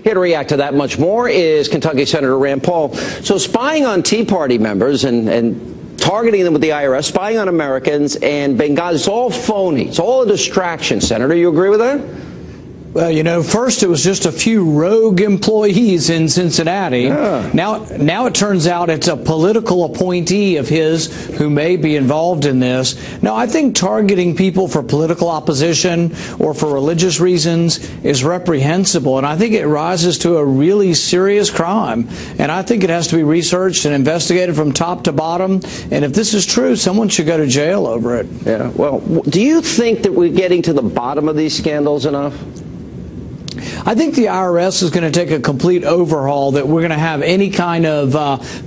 Here to react to that much more is Kentucky Senator Rand Paul. So spying on Tea Party members and targeting them with the IRS, spying on Americans and Benghazi, it's all phony. It's all a distraction, Senator. You agree with that? Well, you know, first it was just a few rogue employees in Cincinnati. Yeah. Now it turns out it's a political appointee of his who may be involved in this. Now, I think targeting people for political opposition or for religious reasons is reprehensible, and I think it rises to a really serious crime. And I think it has to be researched and investigated from top to bottom. And if this is true, someone should go to jail over it. Yeah. Well, do you think that we're getting to the bottom of these scandals enough? I think the IRS is going to take a complete overhaul, that we're going to have any kind of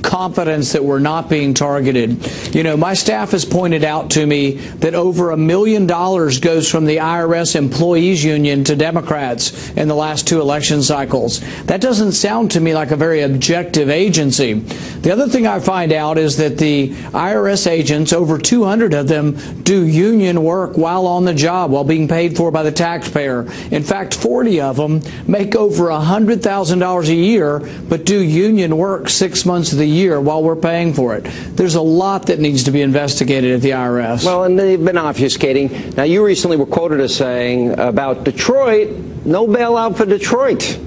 confidence that we're not being targeted. You know, my staff has pointed out to me that over $1 million goes from the IRS Employees Union to Democrats in the last 2 election cycles. That doesn't sound to me like a very objective agency. The other thing I find out is that the IRS agents, over 200 of them, do union work while on the job, while being paid for by the taxpayer. In fact, 40 of them make over $100,000 a year, but do union work 6 months of the year while we're paying for it. There's a lot that needs to be investigated at the IRS. Well, and they've been obfuscating. Now, you recently were quoted as saying about Detroit, no bailout for Detroit.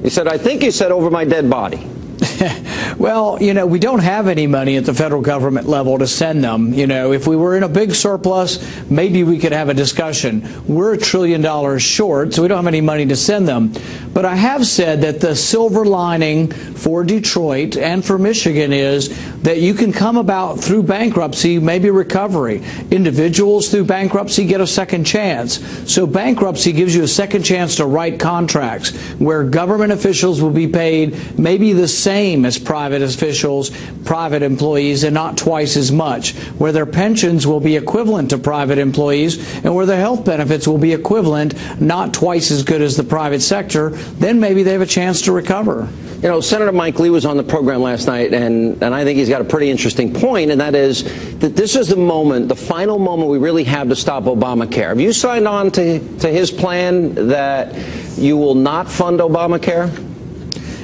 You said, I think you said, over my dead body. Well, you know, we don't have any money at the federal government level to send them. You know, if we were in a big surplus, maybe we could have a discussion. We're $1 trillion short, so we don't have any money to send them. But I have said that the silver lining for Detroit and for Michigan is that you can come about through bankruptcy, maybe recovery. Individuals through bankruptcy get a second chance. So bankruptcy gives you a second chance to write contracts where government officials will be paid maybe the same as private officials, private employees, and not twice as much, where their pensions will be equivalent to private employees and where their health benefits will be equivalent, not twice as good as the private sector. Then maybe they have a chance to recover. You know, Senator Mike Lee was on the program last night, and I think he's got a pretty interesting point, and that is that this is the moment, the final moment we really have to stop Obamacare. Have you signed on to his plan that you will not fund Obamacare?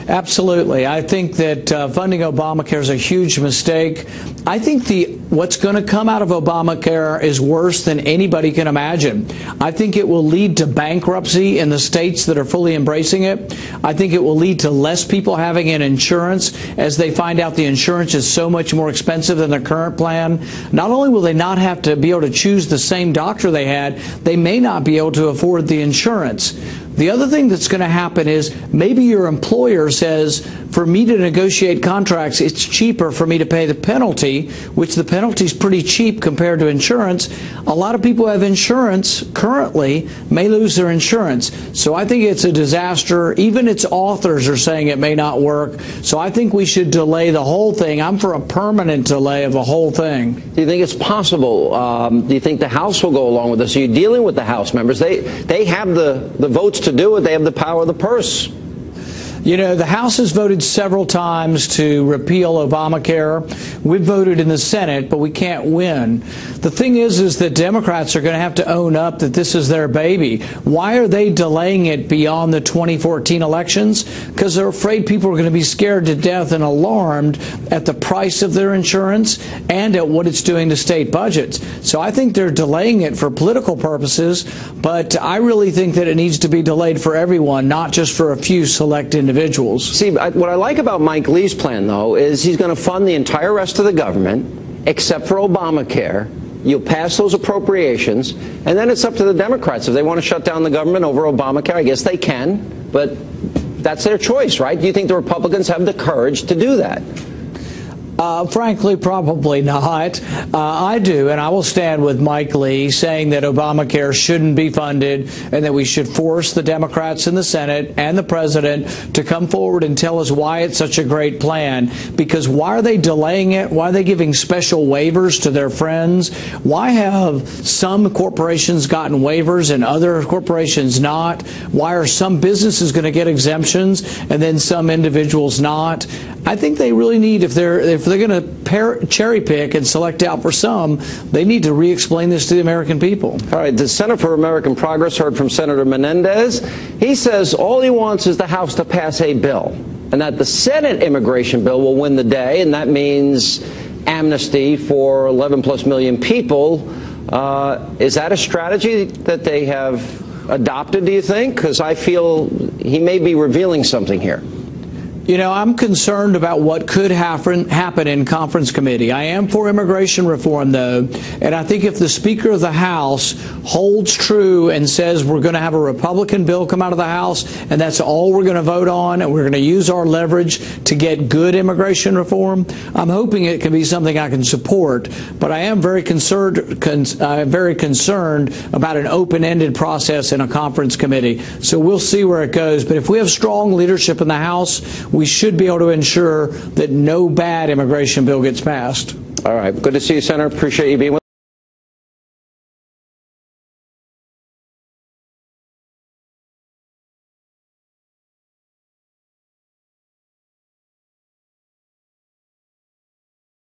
Absolutely. I think that funding Obamacare is a huge mistake. I think what's going to come out of Obamacare is worse than anybody can imagine. I think it will lead to bankruptcy in the states that are fully embracing it. I think it will lead to less people having an insurance as they find out the insurance is so much more expensive than their current plan. Not only will they not have to be able to choose the same doctor they had, they may not be able to afford the insurance. The other thing that's going to happen is maybe your employer says, for me to negotiate contracts, it's cheaper for me to pay the penalty, which the penalty is pretty cheap compared to insurance. A lot of people who have insurance currently may lose their insurance. So I think it's a disaster. Even its authors are saying it may not work. So I think we should delay the whole thing. I'm for a permanent delay of the whole thing. Do you think it's possible? Do you think the House will go along with this? Are you dealing with the House members? They have the votes to do it. They have the power of the purse. You know, the House has voted several times to repeal Obamacare. We've voted in the Senate, but we can't win. The thing is that Democrats are going to have to own up that this is their baby. Why are they delaying it beyond the 2014 elections? Because they're afraid people are going to be scared to death and alarmed at the price of their insurance and at what it's doing to state budgets. So I think they're delaying it for political purposes, but I really think that it needs to be delayed for everyone, not just for a few select individuals. See, what I like about Mike Lee's plan, though, is he's going to fund the entire rest of the government, except for Obamacare. You'll pass those appropriations, and then it's up to the Democrats. If they want to shut down the government over Obamacare, I guess they can, but that's their choice, right? Do you think the Republicans have the courage to do that? Frankly, probably not. I do, and I will stand with Mike Lee saying that Obamacare shouldn't be funded and that we should force the Democrats in the Senate and the president to come forward and tell us why it's such a great plan. Because why are they delaying it? Why are they giving special waivers to their friends? Why have some corporations gotten waivers and other corporations not? Why are some businesses going to get exemptions and then some individuals not? I think they really need, if they're going to cherry pick and select out for some, they need to re-explain this to the American people. All right, the Center for American Progress heard from Senator Menendez. He says all he wants is the House to pass a bill, and that the Senate immigration bill will win the day, and that means amnesty for 11+ million people. Is that a strategy that they have adopted, do you think? Because I feel he may be revealing something here. You know, I'm concerned about what could happen in conference committee. I am for immigration reform, though, and I think if the Speaker of the House holds true and says we're going to have a Republican bill come out of the House and that's all we're going to vote on and we're going to use our leverage to get good immigration reform, I'm hoping it can be something I can support. But I am very concerned about an open-ended process in a conference committee. So we'll see where it goes. But if we have strong leadership in the House, we should be able to ensure that no bad immigration bill gets passed. All right. Good to see you, Senator. Appreciate you being with us.